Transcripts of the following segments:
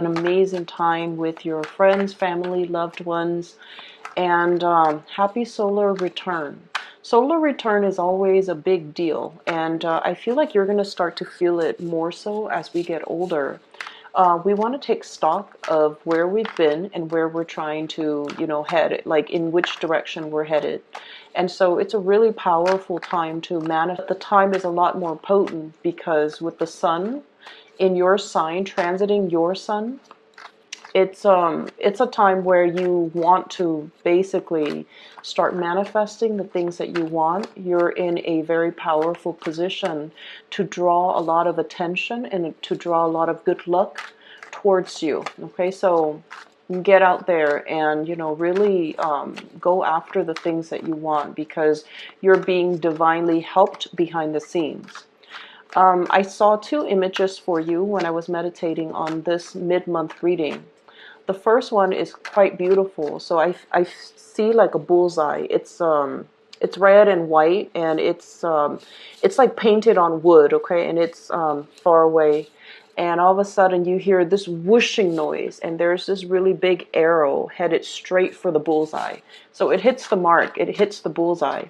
an amazing time with your friends, family, loved ones, and happy solar return. Solar return is always a big deal, and I feel like you're going to start to feel it more so as we get older. We want to take stock of where we've been and where we're trying to, head, like in which direction we're headed. And so it's a really powerful time to manifest. The time is a lot more potent because with the sun in your sign, transiting your sun, it's a time where you want to basically start manifesting the things that you want. You're in a very powerful position to draw a lot of attention and to draw a lot of good luck towards you. Okay, so get out there and really go after the things that you want because you're being divinely helped behind the scenes. I saw two images for you when I was meditating on this mid-month reading. The first one is quite beautiful. So I see like a bullseye. It's red and white, and it's like painted on wood, okay, and it's far away. And all of a sudden you hear this whooshing noise, and there's this really big arrow headed straight for the bullseye. So it hits the mark, it hits the bullseye.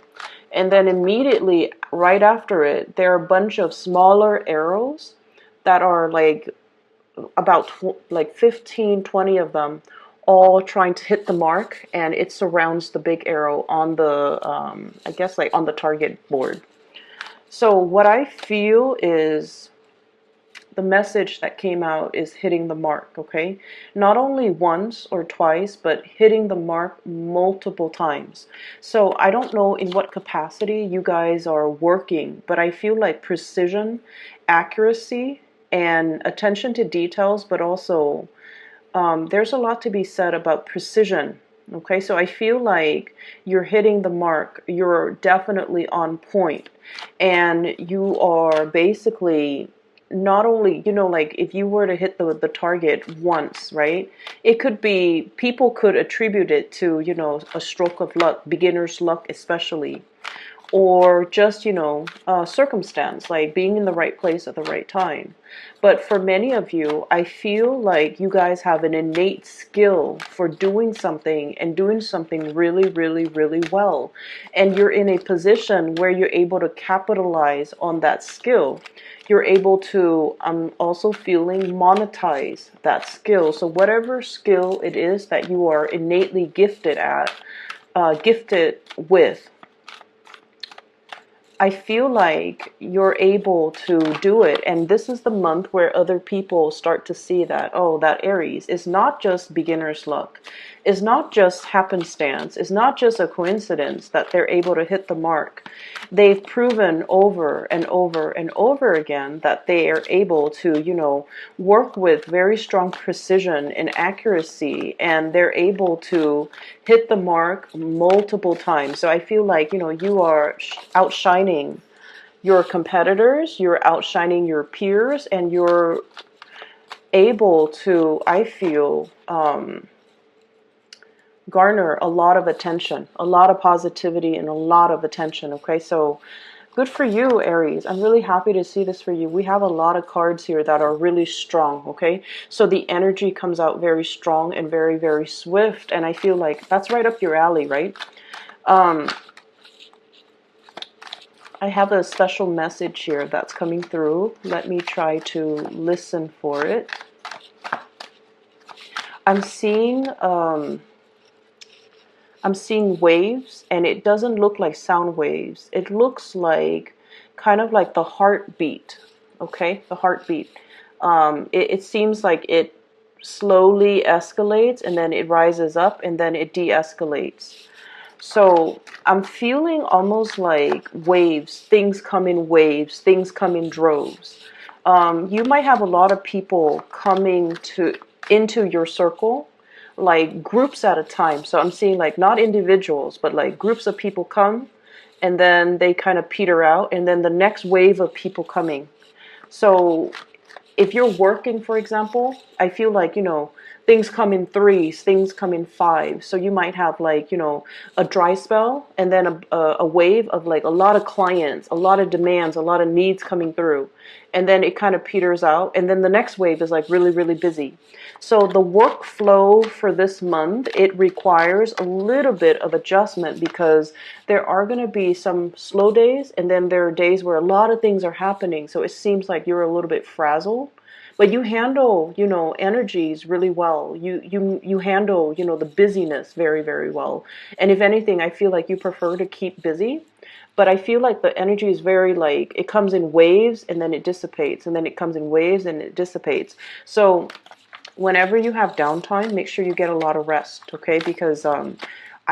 And then immediately right after it, there are a bunch of smaller arrows that are like about like 15, 20 of them, all trying to hit the mark, and it surrounds the big arrow on the, I guess like on the target board. So what I feel is the message that came out is hitting the mark, okay? Not only once or twice, but hitting the mark multiple times. So I don't know in what capacity you guys are working, but I feel like precision, accuracy, and attention to details, but also there's a lot to be said about precision. Okay, so I feel like you're hitting the mark. You're definitely on point, and you are basically not only, like if you were to hit the target once, right? It could be, people could attribute it to, a stroke of luck, beginner's luck especially, or just, circumstance, like being in the right place at the right time. But for many of you, I feel like you guys have an innate skill for doing something and doing something really, really, really well. And you're in a position where you're able to capitalize on that skill. You're able to, I'm also feeling, monetize that skill. So whatever skill it is that you are innately gifted at, gifted with, I feel like you're able to do it. And this is the month where other people start to see that, oh, that Aries is not just beginner's luck. It's not just happenstance. It's not just a coincidence that they're able to hit the mark. They've proven over and over and over again that they are able to, work with very strong precision and accuracy, and they're able to hit the mark multiple times. So I feel like, you are outshining your competitors, you're outshining your peers, and you're able to, I feel, garner a lot of attention, a lot of positivity, and a lot of attention. Okay, so good for you, Aries. I'm really happy to see this for you. We have a lot of cards here that are really strong, okay? So the energy comes out very strong and very, very swift, and I feel like that's right up your alley, right? I have a special message here that's coming through. Let me try to listen for it. I'm seeing waves, and it doesn't look like sound waves. It looks like kind of like the heartbeat, okay? The heartbeat. It seems like it slowly escalates, and then it rises up, and then it de-escalates. So I'm feeling almost like waves. Things come in waves. Things come in droves. You might have a lot of people coming into your circle, like groups at a time. So I'm seeing like not individuals, but like groups of people come, and then they kind of peter out, and then the next wave of people coming. So if you're working, for example, I feel like, things come in threes, things come in fives. So you might have like, a dry spell and then a wave of like a lot of clients, a lot of demands, a lot of needs coming through. And then it kind of peters out. And then the next wave is like really, really busy. So the workflow for this month, it requires a little bit of adjustment because there are going to be some slow days, and then there are days where a lot of things are happening. So it seems like you're a little bit frazzled, but you handle, energies really well. You handle, the busyness very, very well. And if anything, I feel like you prefer to keep busy. But I feel like the energy is very like, it comes in waves and then it dissipates, and then it comes in waves and it dissipates. So whenever you have downtime, make sure you get a lot of rest, okay? Because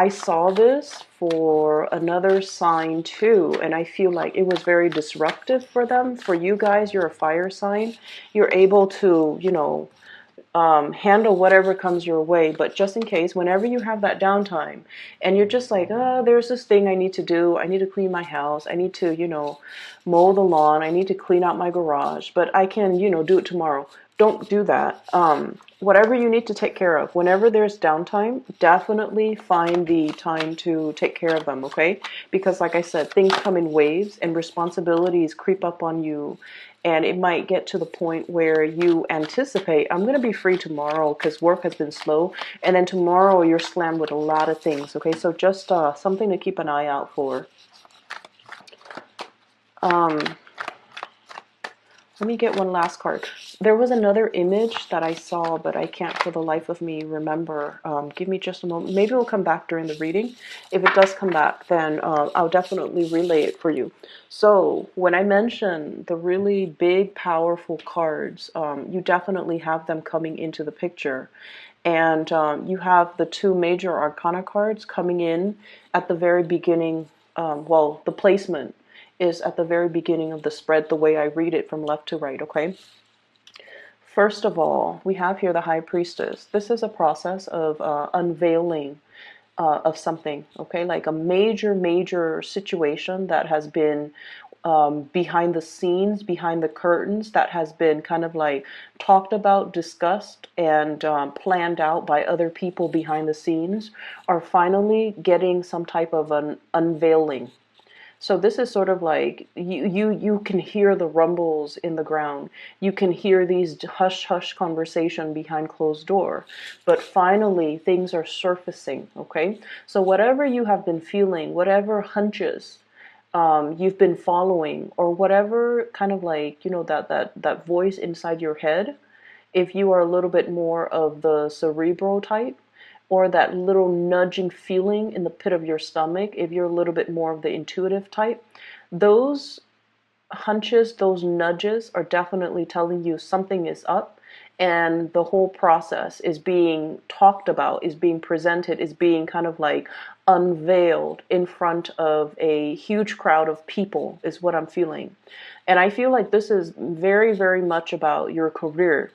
I saw this for another sign too, and I feel like it was very disruptive for them. For you guys, you're a fire sign. You're able to, handle whatever comes your way. But just in case, whenever you have that downtime and you're just like, there's this thing I need to do. I need to clean my house. I need to, mow the lawn. I need to clean out my garage, but I can, do it tomorrow. Don't do that. Whatever you need to take care of, whenever there's downtime, definitely find the time to take care of them, okay? Because like I said, things come in waves and responsibilities creep up on you. And it might get to the point where you anticipate, I'm going to be free tomorrow because work has been slow. And then tomorrow you're slammed with a lot of things, okay? So just something to keep an eye out for. Let me get one last card. There was another image that I saw, but I can't for the life of me remember. Give me just a moment. Maybe it'll come back during the reading. If it does come back, then I'll definitely relay it for you. So when I mention the really big, powerful cards, you definitely have them coming into the picture. And you have the two major arcana cards coming in at the very beginning. Well, the placement is at the very beginning of the spread, the way I read it from left to right, okay? First of all, we have here the High Priestess. This is a process of unveiling of something, okay? Like a major, major situation that has been behind the scenes, behind the curtains, that has been kind of like talked about, discussed, and planned out by other people behind the scenes, are finally getting some type of an unveiling. So this is sort of like you can hear the rumbles in the ground. You can hear these hush hush conversation behind closed door. But finally things are surfacing, okay? So whatever you have been feeling, whatever hunches you've been following, or whatever kind of like, that voice inside your head, if you are a little bit more of the cerebral type, or that little nudging feeling in the pit of your stomach, if you're a little bit more of the intuitive type, those hunches, those nudges are definitely telling you something is up, and the whole process is being talked about, is being presented, is being kind of like unveiled in front of a huge crowd of people, is what I'm feeling. And I feel like this is very, very much about your career.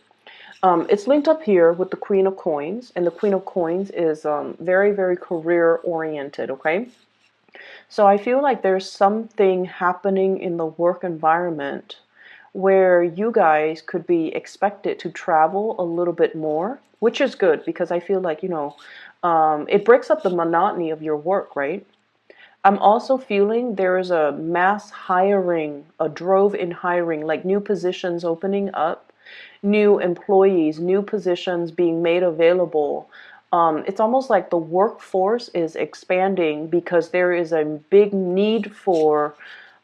It's linked up here with the Queen of Coins, and the Queen of Coins is very, very career oriented, okay? So I feel like there's something happening in the work environment where you guys could be expected to travel a little bit more, which is good because I feel like, it breaks up the monotony of your work, right? I'm also feeling there is a mass hiring, a drove in hiring, like new positions opening up, new employees, new positions being made available. It's almost like the workforce is expanding because there is a big need for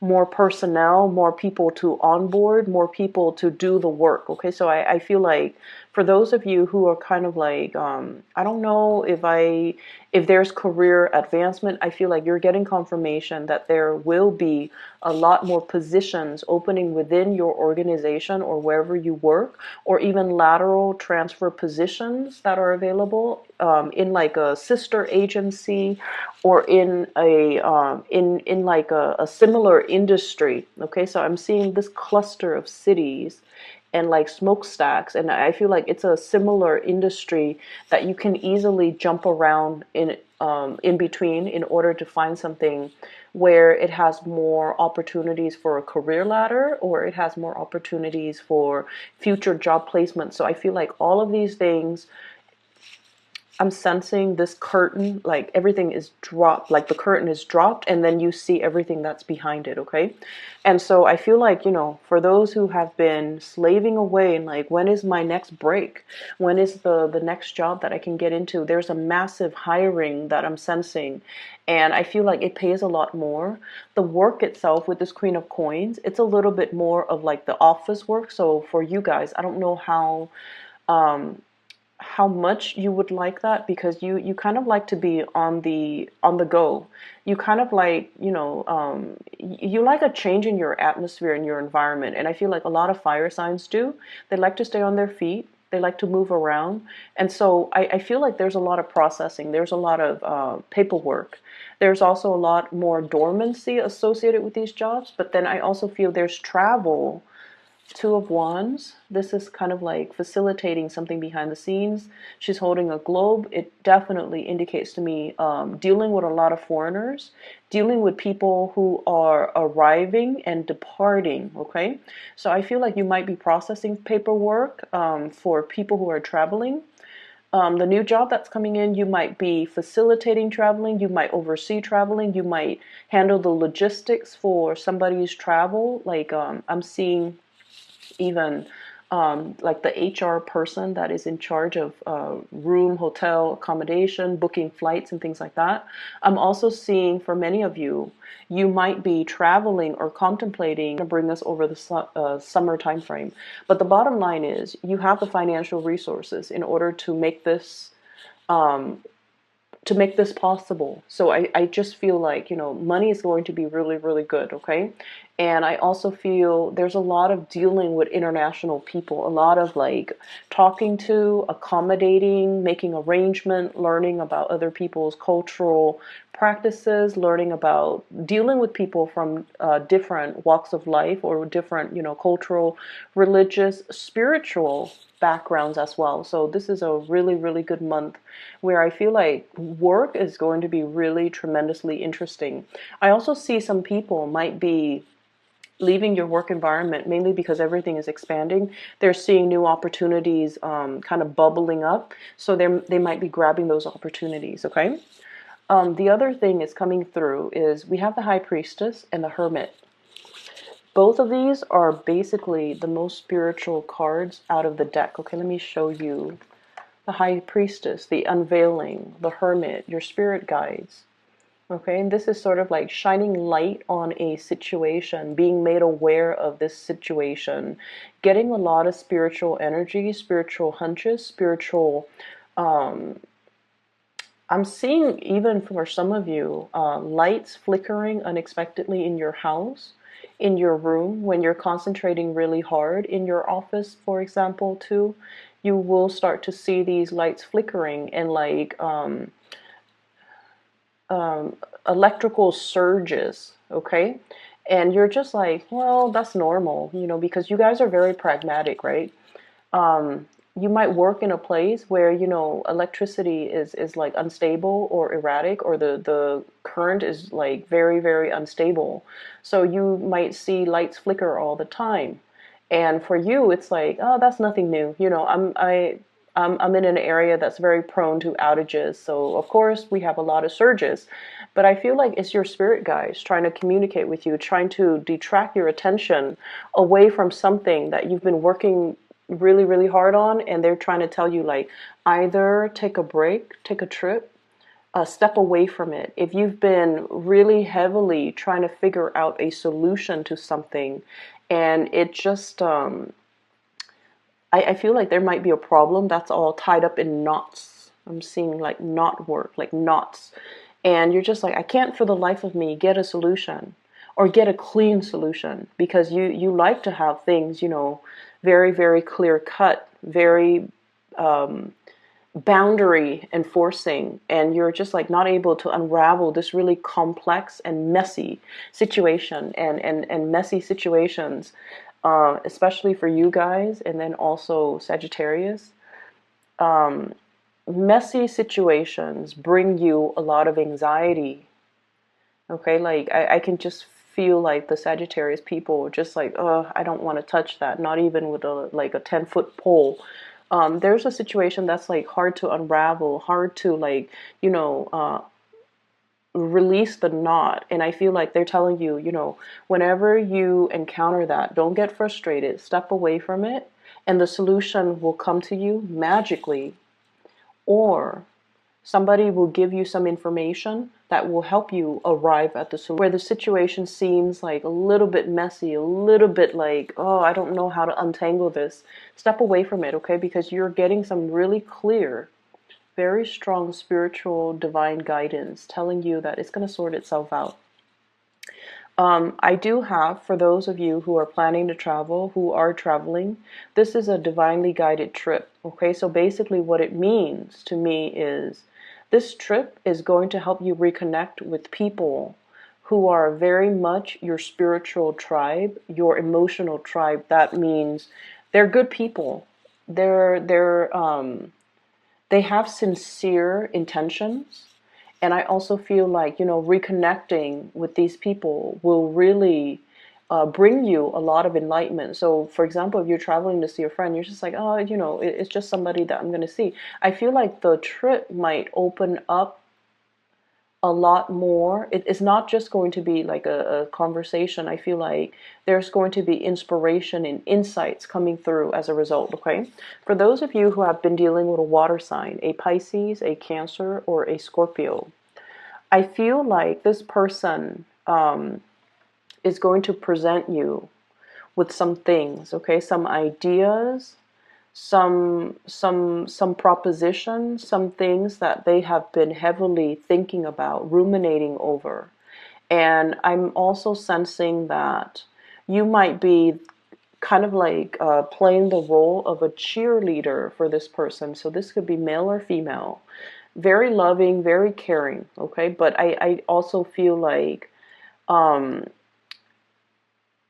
more personnel, more people to onboard, more people to do the work. Okay, so I feel like for those of you who are kind of like, I don't know if there's career advancement, I feel like you're getting confirmation that there will be a lot more positions opening within your organization or wherever you work, or even lateral transfer positions that are available in like a sister agency, or in a in like a similar industry. Okay, so I'm seeing this cluster of cities and like smokestacks, and I feel like it's a similar industry that you can easily jump around in between in order to find something where it has more opportunities for a career ladder, or it has more opportunities for future job placement. So I feel like all of these things I'm sensing this curtain, like everything is dropped, like the curtain is dropped, and then you see everything that's behind it, okay? And so I feel like, for those who have been slaving away and like, when is my next break? When is the next job that I can get into? There's a massive hiring that I'm sensing, and I feel like it pays a lot more. The work itself with this Queen of Coins, it's a little bit more of like the office work. So for you guys, I don't know um, how much you would like that, because you kind of like to be on the go. You kind of like, you like a change in your atmosphere and your environment, and I feel like a lot of fire signs do. They like to stay on their feet, they like to move around, and so I feel like there's a lot of processing, there's a lot of paperwork, there's also a lot more dormancy associated with these jobs. But then I also feel there's travel. Two of Wands. This is kind of like facilitating something behind the scenes. She's holding a globe. It definitely indicates to me dealing with a lot of foreigners, dealing with people who are arriving and departing. Okay, so I feel like you might be processing paperwork for people who are traveling. The new job that's coming in, you might be facilitating traveling, you might oversee traveling, you might handle the logistics for somebody's travel. Like I'm seeing even like the HR person that is in charge of room, hotel, accommodation, booking flights, and things like that. I'm also seeing for many of you, you might be traveling or contemplating to bring us over the summer time frame. But the bottom line is, you have the financial resources in order um, to make this possible. So I just feel like, money is going to be really, really good, okay? And I also feel there's a lot of dealing with international people, a lot of like talking to, accommodating, making arrangement, learning about other people's cultural practices, learning about dealing with people from different walks of life, or different, cultural, religious, spiritual backgrounds as well. So this is a really, really good month where I feel like work is going to be really tremendously interesting. I also see some people might be leaving your work environment mainly because everything is expanding. They're seeing new opportunities kind of bubbling up. So they might be grabbing those opportunities, okay? The other thing is coming through is we have the High Priestess and the Hermit. Both of these are basically the most spiritual cards out of the deck. Okay, let me show you the High Priestess, the unveiling, the Hermit, your spirit guides. Okay, and this is sort of like shining light on a situation, being made aware of this situation, getting a lot of spiritual energy, spiritual hunches, spiritual. I'm seeing, even for some of you, lights flickering unexpectedly in your house, in your room, when you're concentrating really hard, in your office, for example, too. You will start to see these lights flickering, and like electrical surges, okay? And you're just like, well, that's normal, because you guys are very pragmatic, right? You might work in a place where, electricity is like unstable or erratic, or the current is like very, very unstable. So you might see lights flicker all the time. And for you, it's like, oh, that's nothing new. I'm in an area that's very prone to outages. So of course we have a lot of surges, but I feel like it's your spirit guides trying to communicate with you, trying to detract your attention away from something that you've been working really, really hard on. And they're trying to tell you, like, either take a break, take a trip, step away from it. If you've been really heavily trying to figure out a solution to something, and it just I feel like there might be a problem that's all tied up in knots. I'm seeing like knot work, like knots. And you're just like, I can't for the life of me get a solution, or get a clean solution, because you like to have things, very, very clear cut, very boundary enforcing, and you're just like not able to unravel this really complex and messy situation, and messy situations, especially for you guys, and then also Sagittarius. Messy situations bring you a lot of anxiety. Okay, like I can just feel like the Sagittarius people are just like, oh, I don't want to touch that, not even with a 10-foot pole. There's a situation that's like hard to unravel, hard to like, release the knot. And I feel like they're telling you, whenever you encounter that, don't get frustrated, step away from it, and the solution will come to you magically. Or somebody will give you some information that will help you arrive at the solution. Where the situation seems like a little bit messy, a little bit like, oh, I don't know how to untangle this. Step away from it, okay? Because you're getting some really clear, very strong spiritual divine guidance telling you that it's going to sort itself out. I do have, for those of you who are planning to travel, who are traveling, this is a divinely guided trip. Okay, so basically what it means to me is this trip is going to help you reconnect with people who are very much your spiritual tribe, your emotional tribe. That means they're good people. They have sincere intentions. And I also feel like, reconnecting with these people will really bring you a lot of enlightenment. So, for example, if you're traveling to see a friend, you're just like, oh, it's just somebody that I'm going to see. I feel like the trip might open up a lot more. It's not just going to be like a conversation. I feel like there's going to be inspiration and insights coming through as a result, okay? For those of you who have been dealing with a water sign, a Pisces, a Cancer, or a Scorpio, I feel like this person is going to present you with some things, okay? Some ideas, some propositions, some things that they have been heavily thinking about, ruminating over. And I'm also sensing that you might be kind of like playing the role of a cheerleader for this person. So this could be male or female. Very loving, very caring, okay? But I also feel like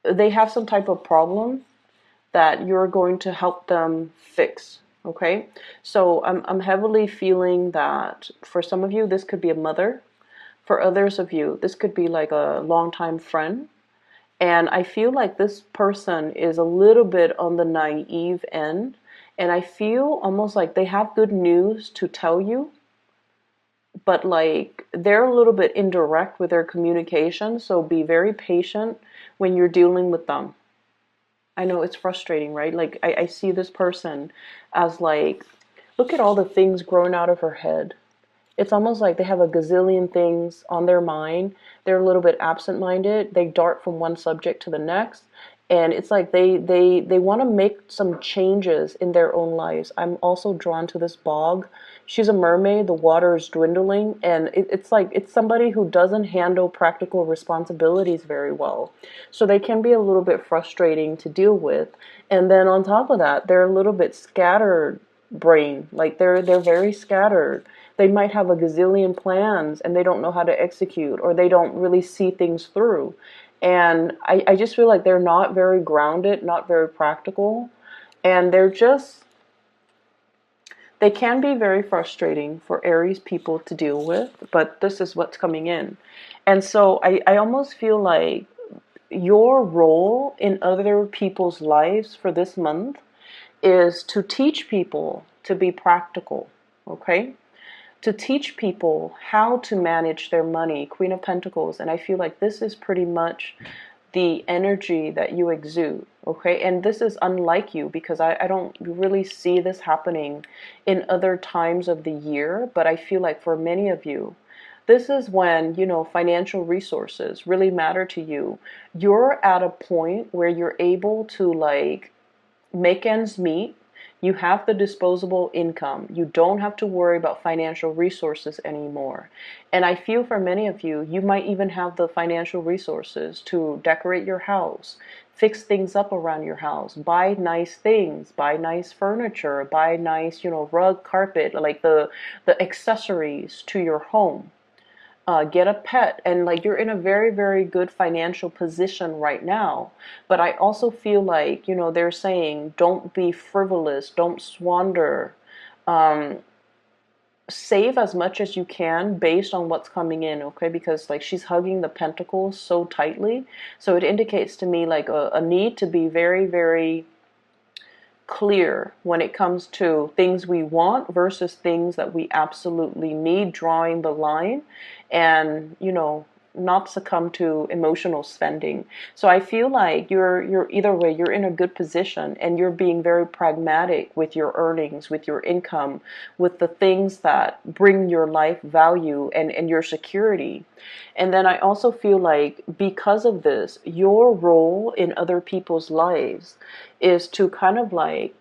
they have some type of problem that you're going to help them fix. Okay, so I'm heavily feeling that for some of you this could be a mother, for others of you this could be like a longtime friend, and I feel like this person is a little bit on the naive end, and I feel almost like they have good news to tell you, but like they're a little bit indirect with their communication, so be very patient when you're dealing with them. I know it's frustrating, right? Like I see this person as like, look at all the things growing out of her head. It's almost like they have a gazillion things on their mind. They're a little bit absent-minded. They dart from one subject to the next. And it's like they want to make some changes in their own lives. I'm also drawn to this bog. She's a mermaid. The water is dwindling. And it's like it's somebody who doesn't handle practical responsibilities very well. So they can be a little bit frustrating to deal with. And then on top of that, they're a little bit scattered brain. Like they're very scattered. They might have a gazillion plans and they don't know how to execute, or they don't really see things through. And I just feel like they're not very grounded, not very practical. And they can be very frustrating for Aries people to deal with, but this is what's coming in. And so I almost feel like your role in other people's lives for this month is to teach people to be practical, okay? To teach people how to manage their money, Queen of Pentacles. And I feel like this is pretty much the energy that you exude, okay? And this is unlike you because I don't really see this happening in other times of the year, but I feel like for many of you, this is when, financial resources really matter to you. You're at a point where you're able to like make ends meet. You have the disposable income. You don't have to worry about financial resources anymore. And I feel for many of you, you might even have the financial resources to decorate your house, fix things up around your house, buy nice things, buy nice furniture, buy nice, rug, carpet, like the accessories to your home. Get a pet, and like you're in a very, very good financial position right now. But I also feel like, they're saying don't be frivolous, don't squander, save as much as you can based on what's coming in, okay? Because like she's hugging the pentacles so tightly, so it indicates to me like a need to be very, very clear when it comes to things we want versus things that we absolutely need, drawing the line, and not succumb to emotional spending. So I feel like you're either way, you're in a good position, and you're being very pragmatic with your earnings, with your income, with the things that bring your life value and your security. And then I also feel like because of this, your role in other people's lives is to kind of like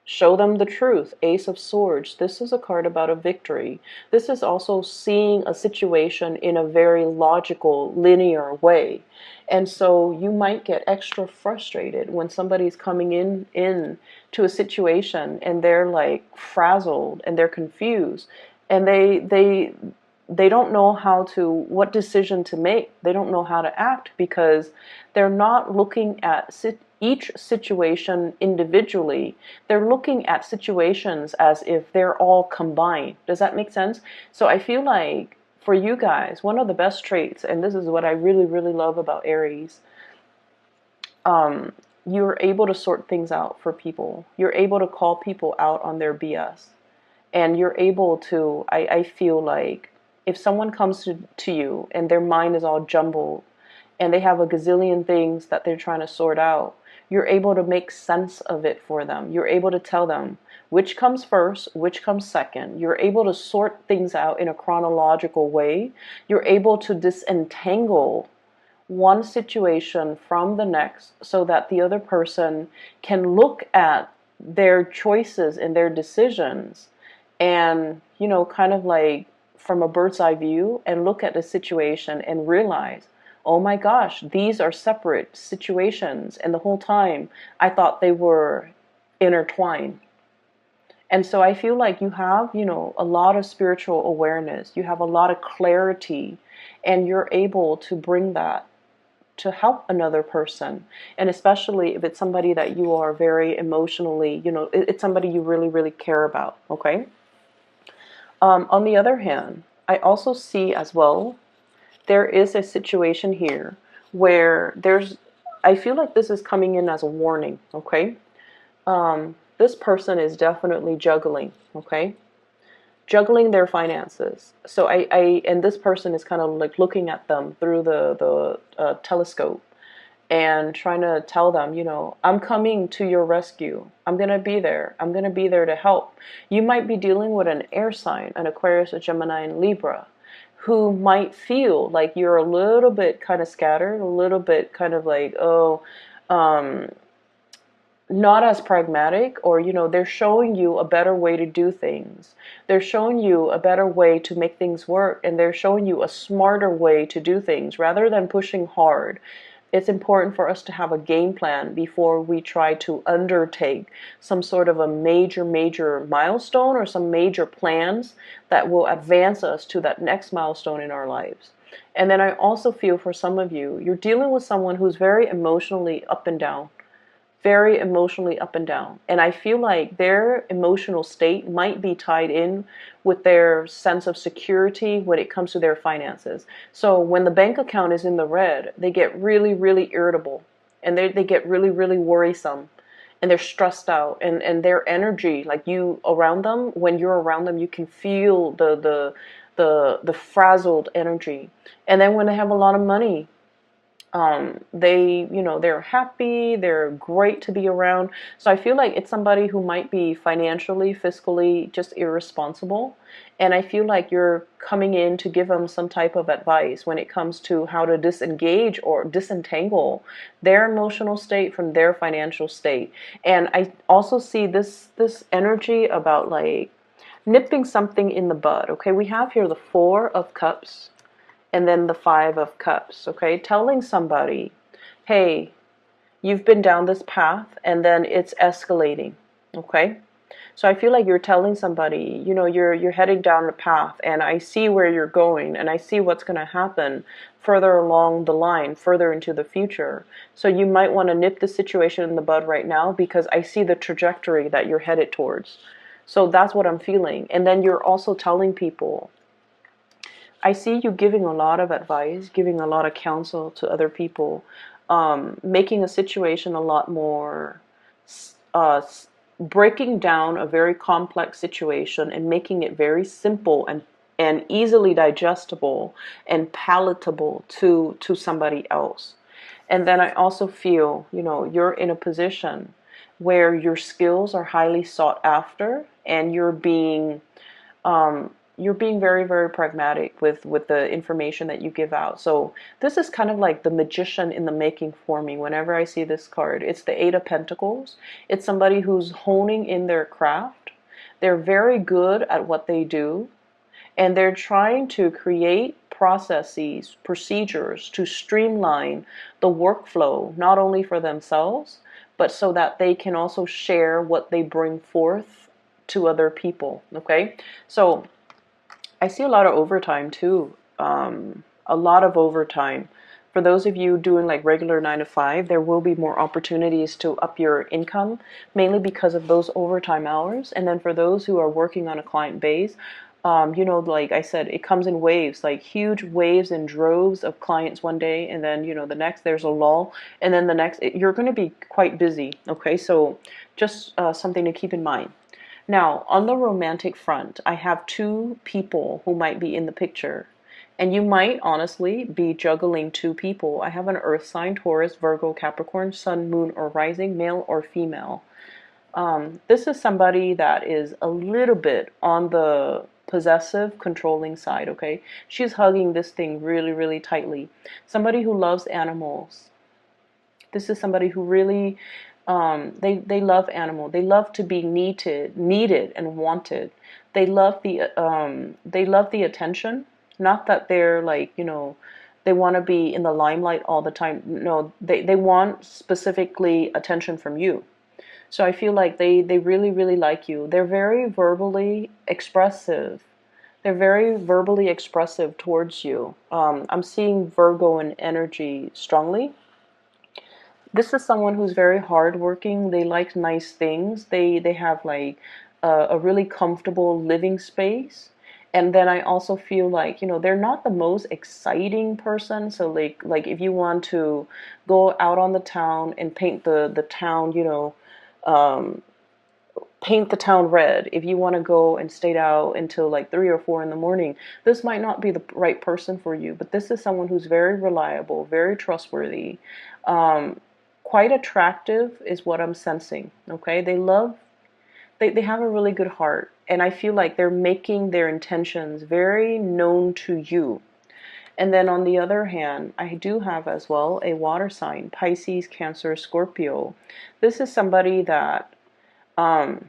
show them the truth. Ace of Swords. This is a card about a victory. This is also seeing a situation in a very logical, linear way. And so you might get extra frustrated when somebody's coming in to a situation and they're like frazzled and they're confused, and they don't know what decision to make. They don't know how to act because they're not looking at each situation individually. They're looking at situations as if they're all combined. Does that make sense? So I feel like for you guys, one of the best traits, and this is what I really, really love about Aries, you're able to sort things out for people. You're able to call people out on their BS. And you're able to, I feel like, if someone comes to you and their mind is all jumbled and they have a gazillion things that they're trying to sort out, you're able to make sense of it for them. You're able to tell them which comes first, which comes second. You're able to sort things out in a chronological way. You're able to disentangle one situation from the next so that the other person can look at their choices and their decisions and, kind of like from a bird's eye view, and look at the situation and realize, oh my gosh, these are separate situations. And the whole time I thought they were intertwined. And so I feel like you have, a lot of spiritual awareness. You have a lot of clarity, and you're able to bring that to help another person. And especially if it's somebody that you are very emotionally, it's somebody you really, really care about. Okay. On the other hand, I also see as well, there is a situation here where I feel like this is coming in as a warning, okay? This person is definitely juggling, okay? Juggling their finances. So and this person is kind of like looking at them through the telescope and trying to tell them, I'm coming to your rescue. I'm going to be there. I'm going to be there to help. You might be dealing with an air sign, an Aquarius, a Gemini, and Libra, who might feel like you're a little bit kind of scattered, a little bit kind of like, not as pragmatic, or, they're showing you a better way to do things. They're showing you a better way to make things work, and they're showing you a smarter way to do things rather than pushing hard. It's important for us to have a game plan before we try to undertake some sort of a major milestone or some major plans that will advance us to that next milestone in our lives. And then I also feel for some of you, you're dealing with someone who's very emotionally up and down. Very emotionally up and down. And I feel like their emotional state might be tied in with their sense of security when it comes to their finances. So when the bank account is in the red, they get really, really irritable, and they get really, really worrisome, and they're stressed out, and their energy, like you around them, when you're around them, you can feel the frazzled energy. And then when they have a lot of money, they're happy, they're great to be around. So I feel like it's somebody who might be financially, fiscally just irresponsible. And I feel like you're coming in to give them some type of advice when it comes to how to disengage or disentangle their emotional state from their financial state. And I also see this energy about like nipping something in the bud. Okay, we have here the Four of Cups and then the Five of Cups, okay? Telling somebody, hey, you've been down this path, and then it's escalating, okay? So I feel like you're telling somebody, you're heading down the path, and I see where you're going, and I see what's going to happen further along the line, further into the future. So you might want to nip the situation in the bud right now, because I see the trajectory that you're headed towards. So that's what I'm feeling. And then you're also telling people, I see you giving a lot of advice, giving a lot of counsel to other people, making a situation a lot more breaking down a very complex situation and making it very simple and easily digestible and palatable to somebody else. And then I also feel, you're in a position where your skills are highly sought after, and you're being very, very pragmatic with the information that you give out. So this is kind of like the magician in the making for me whenever I see this card. It's the Eight of Pentacles. It's somebody who's honing in their craft. They're very good at what they do, and they're trying to create processes, procedures to streamline the workflow, not only for themselves, but so that they can also share what they bring forth to other people. Okay, so I see a lot of overtime too. A lot of overtime. For those of you doing like regular 9 to 5, there will be more opportunities to up your income, mainly because of those overtime hours. And then for those who are working on a client base, like I said, it comes in waves, like huge waves and droves of clients one day, and then the next there's a lull, and then the next you're going to be quite busy. Okay, so just something to keep in mind. Now, on the romantic front, I have two people who might be in the picture. And you might honestly be juggling two people. I have an earth sign, Taurus, Virgo, Capricorn, sun, moon, or rising, male or female. This is somebody that is a little bit on the possessive, controlling side, okay? She's hugging this thing really, really tightly. Somebody who loves animals. This is somebody who really they love animal. They love to be needed and wanted. They love the attention. Not that they're like they want to be in the limelight all the time. No, they want specifically attention from you. So I feel like they really, really like you. They're very verbally expressive. They're very verbally expressive towards you. I'm seeing Virgo in energy strongly. This is someone who's very hardworking. They like nice things. They have like a really comfortable living space. And then I also feel like they're not the most exciting person. So like if you want to go out on the town and paint the town, um, paint the town red. If you want to go and stay out until like 3 or 4 in the morning, this might not be the right person for you. But this is someone who's very reliable, very trustworthy. Um, Quite attractive is what I'm sensing. Okay, they have a really good heart, and I feel like they're making their intentions very known to you. And then on the other hand, I do have as well a water sign, Pisces, Cancer, Scorpio. This is somebody that um,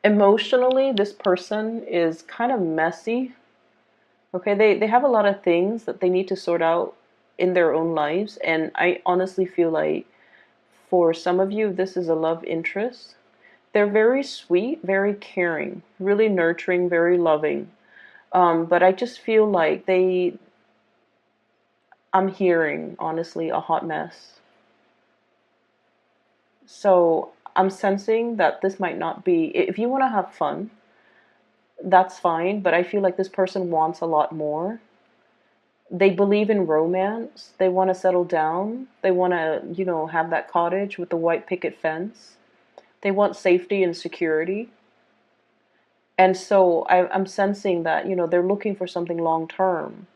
emotionally, this person is kind of messy. Okay, they have a lot of things that they need to sort out in their own lives, and I honestly feel like for some of you, this is a love interest. They're very sweet, very caring, really nurturing, very loving. But I just feel like I'm hearing, honestly, a hot mess. So I'm sensing that this might not be, if you want to have fun, that's fine, but I feel like this person wants a lot more. They believe in romance. They want to settle down. They want to, have that cottage with the white picket fence. They want safety and security. And so I'm sensing that, they're looking for something long term.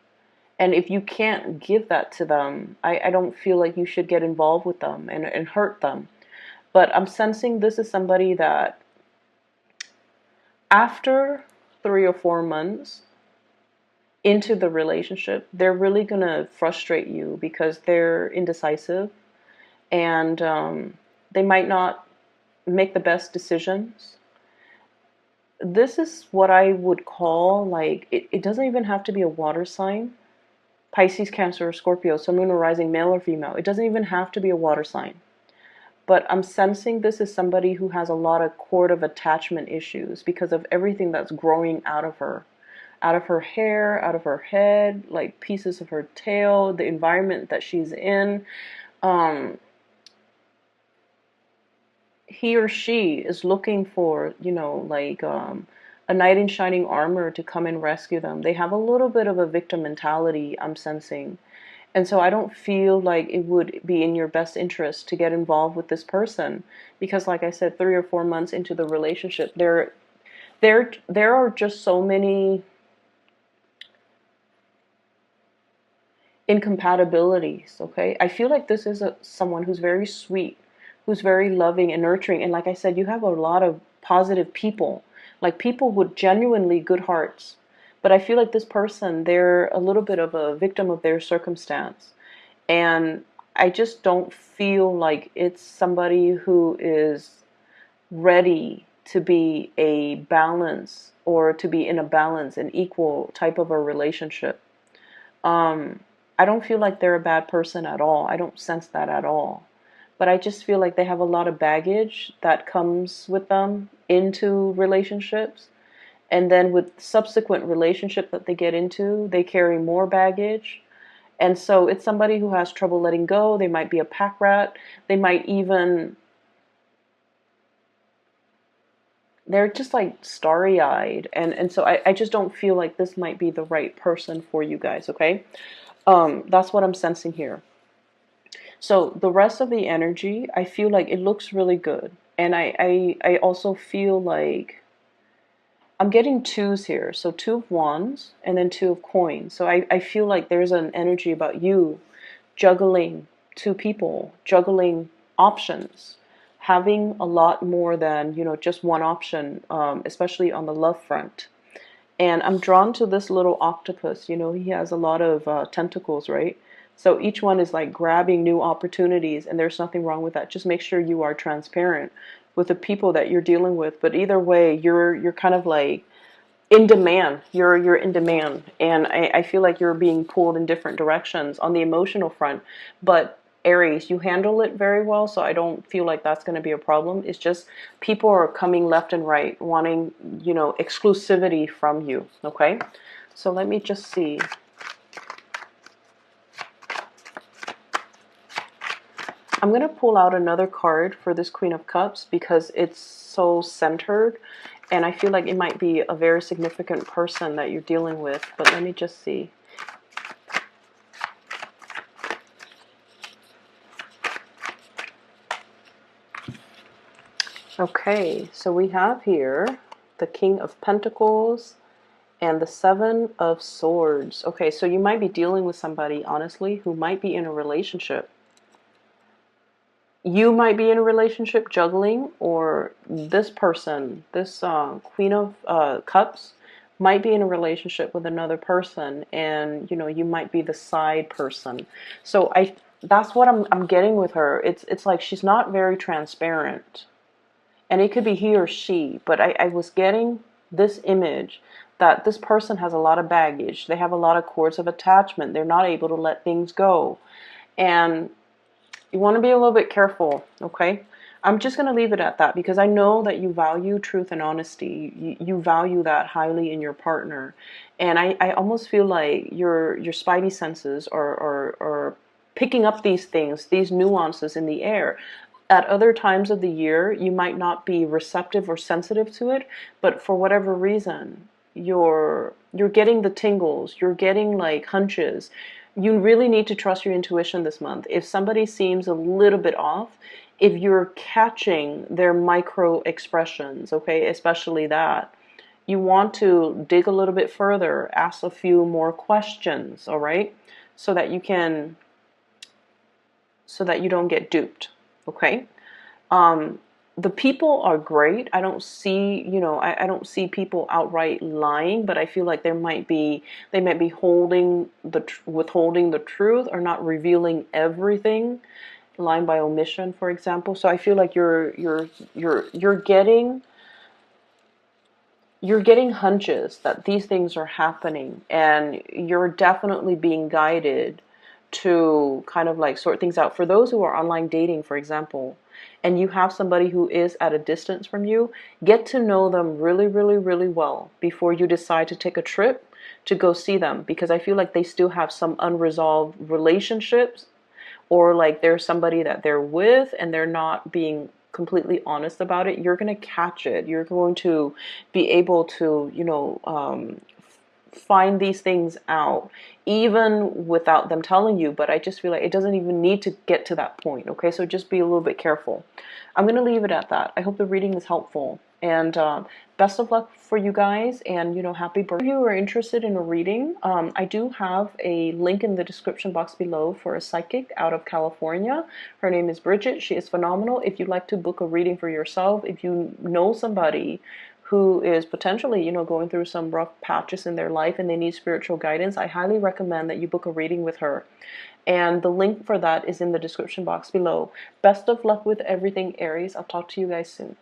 And if you can't give that to them, I don't feel like you should get involved with them and hurt them. But I'm sensing this is somebody that after 3 or 4 months into the relationship, they're really going to frustrate you because they're indecisive, and they might not make the best decisions. This is what I would call like, it doesn't even have to be a water sign. Pisces, Cancer, or Scorpio, Sun, Moon, or Rising, male or female. It doesn't even have to be a water sign. But I'm sensing this is somebody who has a lot of cord of attachment issues because of everything that's growing out of her. Out of her hair, out of her head, like pieces of her tail, the environment that she's in. Um, he or she is looking for, a knight in shining armor to come and rescue them. They have a little bit of a victim mentality, I'm sensing. And so I don't feel like it would be in your best interest to get involved with this person, because like I said, 3 or 4 months into the relationship, there are just so many incompatibilities. Okay, I feel like this is someone who's very sweet, who's very loving and nurturing, and like I said, you have a lot of positive people, like people with genuinely good hearts. But I feel like this person, they're a little bit of a victim of their circumstance, and I just don't feel like it's somebody who is ready to be a balance, or to be in a balance, an equal type of a relationship. Um, I don't feel like they're a bad person at all. I don't sense that at all. But I just feel like they have a lot of baggage that comes with them into relationships. And then with subsequent relationship that they get into, they carry more baggage. And so it's somebody who has trouble letting go. They might be a pack rat. They might even, they're just like starry-eyed. And so I just don't feel like this might be the right person for you guys, okay? That's what I'm sensing here. So the rest of the energy, I feel like it looks really good. And I also feel like I'm getting twos here. So 2 of wands and then 2 of coins. So I feel like there's an energy about you juggling 2 people, juggling options, having a lot more than, just one option, especially on the love front. And I'm drawn to this little octopus. He has a lot of tentacles, right? So each one is like grabbing new opportunities, and there's nothing wrong with that. Just make sure you are transparent with the people that you're dealing with. But either way, you're kind of like in demand. You're in demand, and I feel like you're being pulled in different directions on the emotional front. But Aries, you handle it very well, so I don't feel like that's going to be a problem. It's just people are coming left and right, wanting, exclusivity from you. Okay, so let me just see. I'm going to pull out another card for this Queen of Cups because it's so centered, and I feel like it might be a very significant person that you're dealing with. But let me just see. Okay, so we have here the King of Pentacles and the 7 of Swords. Okay, so you might be dealing with somebody, honestly, who might be in a relationship. You might be in a relationship juggling, or this person, this Queen of Cups, might be in a relationship with another person, and you might be the side person. So that's what I'm getting with her. It's like she's not very transparent, and it could be he or she, but I was getting this image that this person has a lot of baggage. They have a lot of cords of attachment. They're not able to let things go, and you want to be a little bit careful, okay? I'm just going to leave it at that because I know that you value truth and honesty. You value that highly in your partner. And I almost feel like your spidey senses are picking up these things, these nuances in the air. At other times of the year, you might not be receptive or sensitive to it, but for whatever reason, you're getting the tingles, you're getting like hunches. You really need to trust your intuition this month. If somebody seems a little bit off, if you're catching their micro expressions, okay, especially that, you want to dig a little bit further, ask a few more questions, all right, so that you don't get duped, okay? The people are great. I don't see, I don't see people outright lying, but I feel like they might be withholding the truth, or not revealing everything, lying by omission, for example. So I feel like you're getting hunches that these things are happening, and you're definitely being guided to kind of like sort things out. For those who are online dating, for example, and you have somebody who is at a distance from you, get to know them really, really, really well before you decide to take a trip to go see them, because I feel like they still have some unresolved relationships, or like there's somebody that they're with and they're not being completely honest about it. You're going to catch it. You're going to be able to, find these things out even without them telling you, but I just feel like it doesn't even need to get to that point. Okay, so just be a little bit careful. I'm gonna leave it at that. I hope the reading is helpful, and best of luck for you guys, and happy birthday. If you are interested in a reading, I do have a link in the description box below for a psychic out of California. Her name is Bridget. She is phenomenal. If you'd like to book a reading for yourself, if you know somebody who is potentially, going through some rough patches in their life and they need spiritual guidance, I highly recommend that you book a reading with her. And the link for that is in the description box below. Best of luck with everything, Aries. I'll talk to you guys soon.